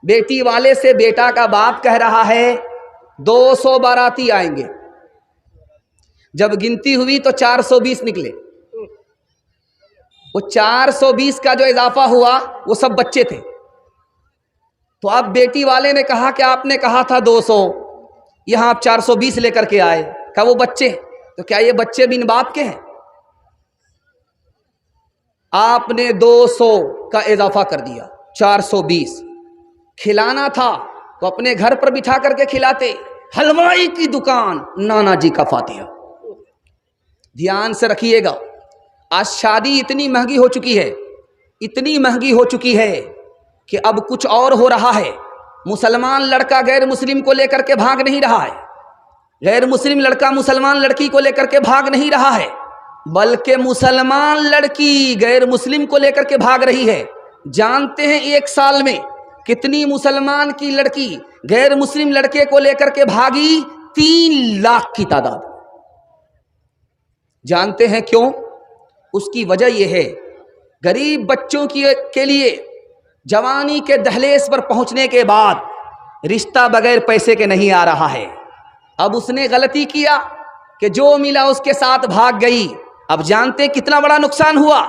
بیٹی والے سے بیٹا کا باپ کہہ رہا ہے 200 باراتی آئیں گے. جب گنتی ہوئی تو 420 نکلے. وہ 420 کا جو اضافہ ہوا وہ سب بچے تھے. تو اب بیٹی والے نے کہا کہ آپ نے کہا تھا 200, یہاں آپ 420 لے کر کے آئے. کہا وہ بچے, تو کیا یہ بچے بن باپ کے ہیں؟ آپ نے 200 کا اضافہ کر دیا, 420. کھلانا تھا تو اپنے گھر پر بٹھا کر کے کھلاتے. حلوائی کی دکان, نانا جی کا فاتحہ. دھیان سے رکھیے گا, آج شادی اتنی مہنگی ہو چکی ہے, اتنی مہنگی ہو چکی ہے کہ اب کچھ اور ہو رہا ہے. مسلمان لڑکا غیر مسلم کو لے کر کے بھاگ نہیں رہا ہے, غیر مسلم لڑکا مسلمان لڑکی کو لے کر کے بھاگ نہیں رہا ہے, بلکہ مسلمان لڑکی غیر مسلم کو لے کر کے بھاگ رہی ہے. جانتے ہیں ایک سال میں کتنی مسلمان کی لڑکی غیر مسلم لڑکے کو لے کر کے بھاگی؟ 3 لاکھ کی تعداد. جانتے ہیں کیوں؟ اس کی وجہ یہ ہے, غریب بچوں کے لیے جوانی کے دہلیز پر پہنچنے کے بعد رشتہ بغیر پیسے کے نہیں آ رہا ہے. اب اس نے غلطی کیا کہ جو ملا اس کے ساتھ بھاگ گئی. اب جانتے کتنا بڑا نقصان ہوا؟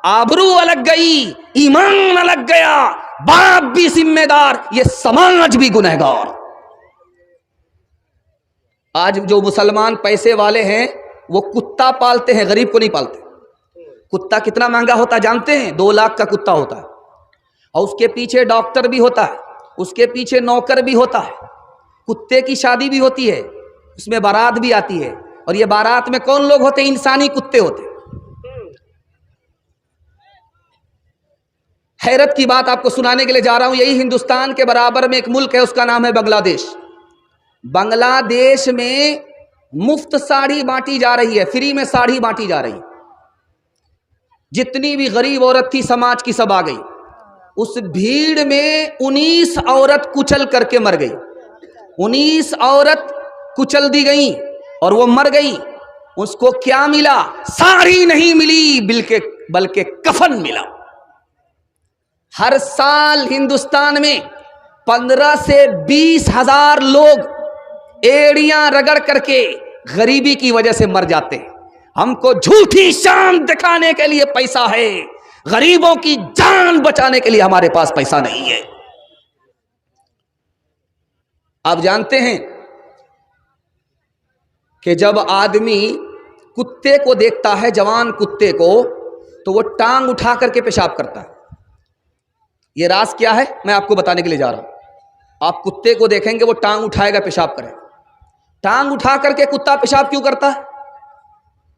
آبرو الگ گئی, ایمان الگ گیا, باپ بھی ذمہ دار, یہ سماج بھی گنہگار. آج جو مسلمان پیسے والے ہیں وہ کتا پالتے ہیں, غریب کو نہیں پالتے. کتا کتنا مہنگا ہوتا جانتے ہیں؟ 2 لاکھ کا کتا ہوتا ہے, اور اس کے پیچھے ڈاکٹر بھی ہوتا ہے, اس کے پیچھے نوکر بھی ہوتا ہے. کتے کی شادی بھی ہوتی ہے, اس میں بارات بھی آتی ہے, اور یہ بارات میں کون لوگ ہوتے ہیں؟ انسانی کتے ہوتے ہیں. حیرت کی بات آپ کو سنانے کے لیے جا رہا ہوں. یہی ہندوستان کے برابر میں ایک ملک ہے, اس کا نام ہے بنگلہ دیش. بنگلہ دیش میں مفت ساڑھی بانٹی جا رہی ہے, فری میں ساڑھی بانٹی جا رہی ہے. جتنی بھی غریب عورت تھی سماج کی سب آ گئی. اس بھیڑ میں 19 عورت کچل کر کے مر گئی. 19 عورت کچل دی گئی اور وہ مر گئی. اس کو کیا ملا؟ ساڑھی نہیں ملی, بلکہ کفن ملا. ہر سال ہندوستان میں 15 سے 20 ہزار لوگ ایڑیاں رگڑ کر کے غریبی کی وجہ سے مر جاتے ہیں. ہم کو جھوٹی شان دکھانے کے لیے پیسہ ہے, غریبوں کی جان بچانے کے لیے ہمارے پاس پیسہ نہیں ہے. آپ جانتے ہیں کہ جب آدمی کتے کو دیکھتا ہے, جوان کتے کو, تو وہ ٹانگ اٹھا کر کے پیشاب کرتا ہے. یہ راز کیا ہے میں آپ کو بتانے کے لیے جا رہا ہوں. آپ کتے کو دیکھیں گے وہ ٹانگ اٹھائے گا, پیشاب کرے گا. ٹانگ اٹھا کر کے کتا پیشاب کیوں کرتا ہے؟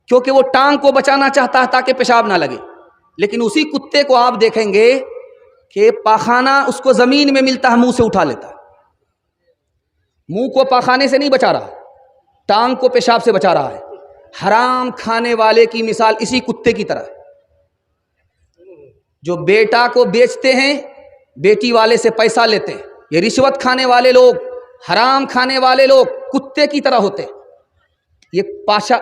کیونکہ وہ ٹانگ کو بچانا چاہتا ہے تاکہ پیشاب نہ لگے. لیکن اسی کتے کو آپ دیکھیں گے کہ پاخانہ اس کو زمین میں ملتا ہے, منہ سے اٹھا لیتا ہے. منہ کو پاخانے سے نہیں بچا رہا, ٹانگ کو پیشاب سے بچا رہا ہے. حرام کھانے والے کی مثال اسی کتے کی طرح ہے. جو بیٹا کو بیچتے ہیں, بیٹی والے سے پیسہ لیتے ہیں, یہ رشوت کھانے والے لوگ, حرام کھانے والے لوگ کتے کی طرح ہوتے ہیں. یہ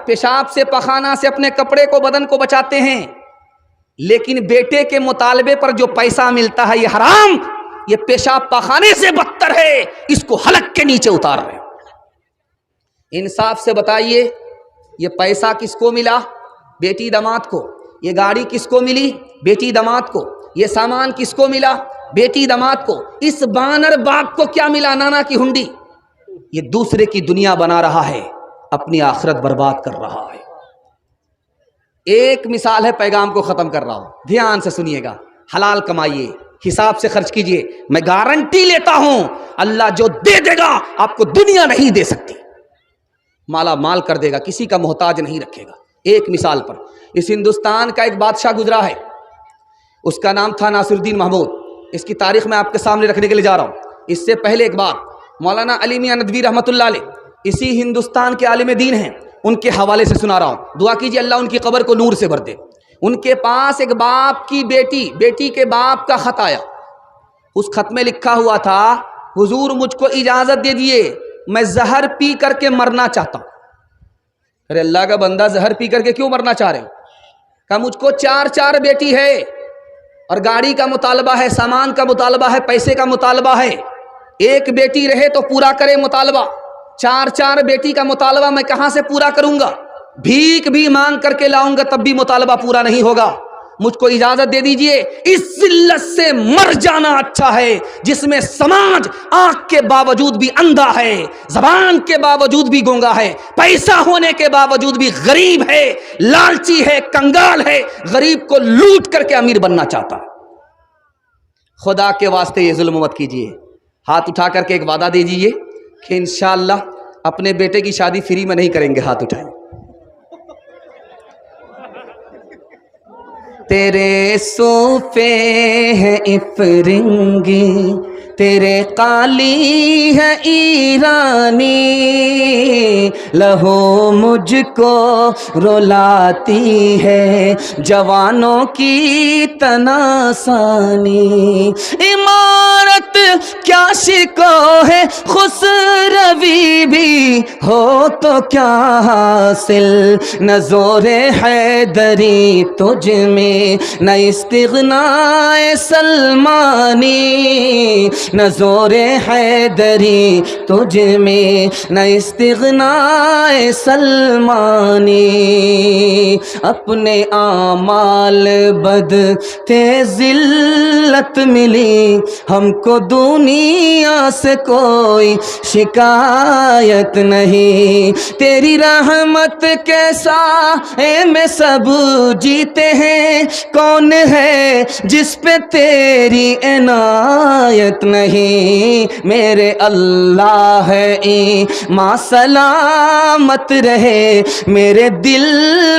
پیشاب سے پخانہ سے اپنے کپڑے کو, بدن کو بچاتے ہیں, لیکن بیٹے کے مطالبے پر جو پیسہ ملتا ہے یہ حرام, یہ پیشاب پخانے سے بدتر ہے, اس کو حلق کے نیچے اتار رہے. انصاف سے بتائیے یہ پیسہ کس کو ملا؟ بیٹی داماد کو. یہ گاڑی کس کو ملی؟ بیٹی داماد کو. یہ سامان کس کو ملا؟ بیٹی داماد کو. اس بانر باپ کو کیا ملا؟ نانا کی ہنڈی. یہ دوسرے کی دنیا بنا رہا ہے, اپنی آخرت برباد کر رہا ہے. ایک مثال ہے, پیغام کو ختم کر رہا ہوں, دھیان سے سنیے گا. حلال کمائیے, حساب سے خرچ کیجئے. میں گارنٹی لیتا ہوں اللہ جو دے دے گا آپ کو دنیا نہیں دے سکتی, مالا مال کر دے گا, کسی کا محتاج نہیں رکھے گا. ایک مثال پر, اس ہندوستان کا ایک بادشاہ گزرا ہے, اس کا نام تھا ناصر الدین محمود. اس کی تاریخ میں آپ کے سامنے رکھنے کے لیے جا رہا ہوں. اس سے پہلے ایک بات, مولانا علی میاں ندوی رحمۃ اللہ علیہ اسی ہندوستان کے عالم دین ہیں, ان کے حوالے سے سنا رہا ہوں. دعا کیجیے اللہ ان کی قبر کو نور سے بھر دے. ان کے پاس ایک باپ کی بیٹی کے باپ کا خط آیا. اس خط میں لکھا ہوا تھا, حضور مجھ کو اجازت دے دیے, میں زہر پی کر کے مرنا چاہتا ہوں. ارے اللہ کا بندہ, زہر پی کر کے کیوں مرنا چاہ رہے ہو؟ کہ مجھ کو 4 بیٹی ہے, اور گاڑی کا مطالبہ ہے، سامان کا مطالبہ ہے، پیسے کا مطالبہ ہے. ایک بیٹی رہے تو پورا کرے مطالبہ، چار بیٹی کا مطالبہ میں کہاں سے پورا کروں گا؟ بھیک بھی مانگ کر کے لاؤں گا تب بھی مطالبہ پورا نہیں ہوگا. مجھ کو اجازت دے دیجئے، اس ذلت سے مر جانا اچھا ہے جس میں سماج آنکھ کے باوجود بھی اندھا ہے، زبان کے باوجود بھی گونگا ہے، پیسہ ہونے کے باوجود بھی غریب ہے، لالچی ہے، کنگال ہے، غریب کو لوٹ کر کے امیر بننا چاہتا ہے. خدا کے واسطے یہ ظلم مت کیجئے. ہاتھ اٹھا کر کے ایک وعدہ دے دیجئے کہ انشاءاللہ اپنے بیٹے کی شادی فری میں نہیں کریں گے. ہاتھ اٹھائیں. تیرے صوفے ہیں افرنگی، تیرے قالی ہے ایرانی، لہو مجھ کو رلاتی ہے جوانوں کی تناسانی. عمارت کیا شکو ہے خسروی بھی ہو تو کیا حاصل، نہ زور حیدری تجھ میں نہ استغنائے سلمانی، نہ زور حیدری تجھ میں نہ استغنائے سلمانی. اپنے اعمال بد تے ذلت ملی، ہم کو دنیا سے کوئی شکایت نہیں. تیری رحمت کے سائے میں سب جیتے ہیں، کون ہے جس پہ تیری عنایت نہیں. میرے اللہ ہے ماں سلامت رہے، میرے دل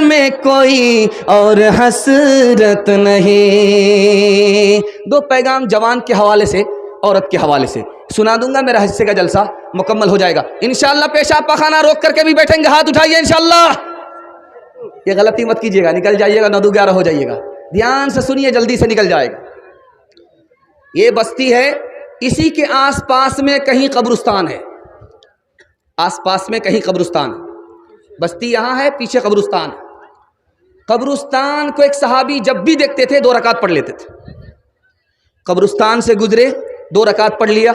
میں کوئی اور حسرت نہیں. دو پیغام جوان کے حوالے سے، عورت کے حوالے سے سنا دوں گا. میرا حصے کا جلسہ مکمل ہو جائے گا انشاءاللہ. پیشاب پخانہ روک کر کے بھی بیٹھیں گے. ہاتھ اٹھائیے انشاءاللہ. یہ غلطی مت کیجیے گا، نکل جائیے گا 9-11 ہو جائیے گا. دھیان سے سنیے، جلدی سے نکل جائے گا. یہ بستی ہے، اسی کے آس پاس میں کہیں قبرستان ہے. آس پاس میں کہیں قبرستان ہے. بستی یہاں ہے، پیچھے قبرستان ہے. قبرستان کو ایک صحابی جب بھی دیکھتے تھے 2 رکعت پڑھ لیتے تھے. قبرستان سے گزرے 2 رکعت پڑھ لیا،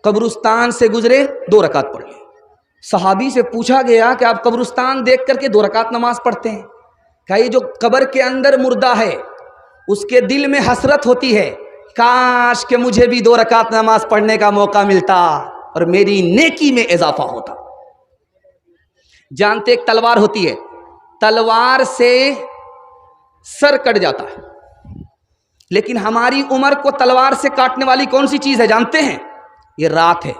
قبرستان سے گزرے 2 رکعت پڑھ لیا. صحابی سے پوچھا گیا کہ آپ قبرستان دیکھ کر کے 2 رکعت نماز پڑھتے ہیں؟ کہ یہ جو قبر کے اندر مردہ ہے اس کے دل میں حسرت ہوتی ہے، کاش کہ مجھے بھی 2 رکعت نماز پڑھنے کا موقع ملتا اور میری نیکی میں اضافہ ہوتا. جانتے ایک تلوار ہوتی ہے، تلوار سے سر کٹ جاتا ہے، لیکن ہماری عمر کو تلوار سے کاٹنے والی کون سی چیز ہے جانتے ہیں؟ یہ رات ہے،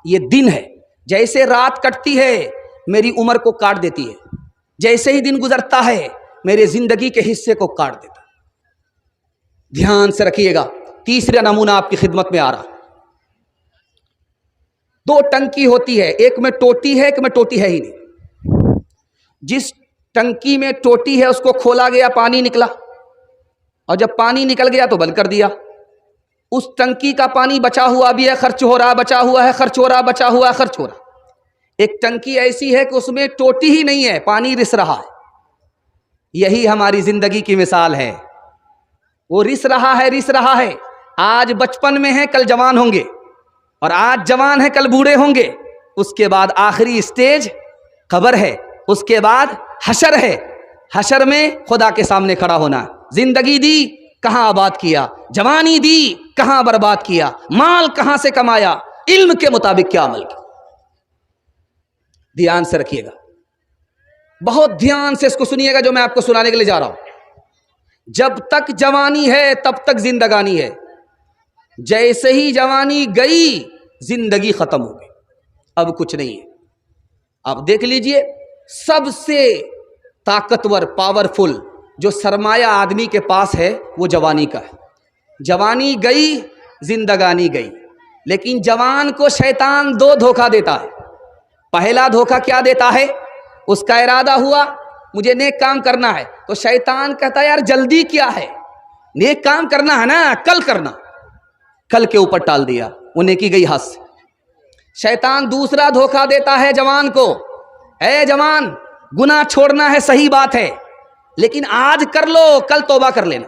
یہ دن ہے. جیسے رات کٹتی ہے میری عمر کو کاٹ دیتی ہے، جیسے ہی دن گزرتا ہے میرے زندگی کے حصے کو کاٹ دیتا. دھیان سے رکھیے گا. تیسرا نمونہ آپ کی خدمت میں آ رہا. 2 ٹنکی ہوتی ہے، ایک میں ٹوٹی ہے، ایک میں ٹوٹی ہے ہی نہیں. جس ٹنکی میں ٹوٹی ہے اس کو کھولا گیا، پانی نکلا، اور جب پانی نکل گیا تو بند کر دیا. اس ٹنکی کا پانی بچا ہوا بھی ہے، خرچ ہو رہا، بچا ہوا ہے، خرچ ہو رہا، بچا ہوا ہے، خرچ ہو رہا. ایک ٹنکی ایسی ہے کہ اس میں ٹوٹی ہی نہیں ہے، پانی رس رہا ہے. یہی ہماری زندگی کی مثال ہے. وہ رس رہا ہے، رس رہا ہے. آج بچپن میں ہے، کل جوان ہوں گے، اور آج جوان ہے کل بوڑھے ہوں گے. اس کے بعد آخری اسٹیج قبر ہے، اس کے بعد حشر ہے. حشر میں خدا کے سامنے کھڑا ہونا. زندگی دی کہاں آباد کیا، جوانی دی کہاں برباد کیا، مال کہاں سے کمایا، علم کے مطابق کیا عمل کیا. دھیان سے رکھیے گا، بہت دھیان سے اس کو سنیے گا جو میں آپ کو سنانے کے لیے جا رہا ہوں. جب تک جوانی ہے تب تک زندگانی ہے. جیسے ہی جوانی گئی زندگی ختم ہو گئی، اب کچھ نہیں ہے. آپ دیکھ لیجئے، سب سے طاقتور پاورفل جو سرمایہ آدمی کے پاس ہے وہ جوانی کا ہے. جوانی گئی زندگانی گئی. لیکن جوان کو شیطان 2 دھوکہ دیتا ہے. پہلا دھوکہ کیا دیتا ہے؟ اس کا ارادہ ہوا مجھے نیک کام کرنا ہے تو شیطان کہتا ہے یار جلدی کیا ہے، نیک کام کرنا ہے نا، کل کرنا. کل کے اوپر ٹال دیا، وہ نیکی گئی ہاتھ سے. شیطان دوسرا دھوکہ دیتا ہے جوان کو، اے جوان گناہ چھوڑنا ہے صحیح بات ہے، لیکن آج کر لو کل توبہ کر لینا.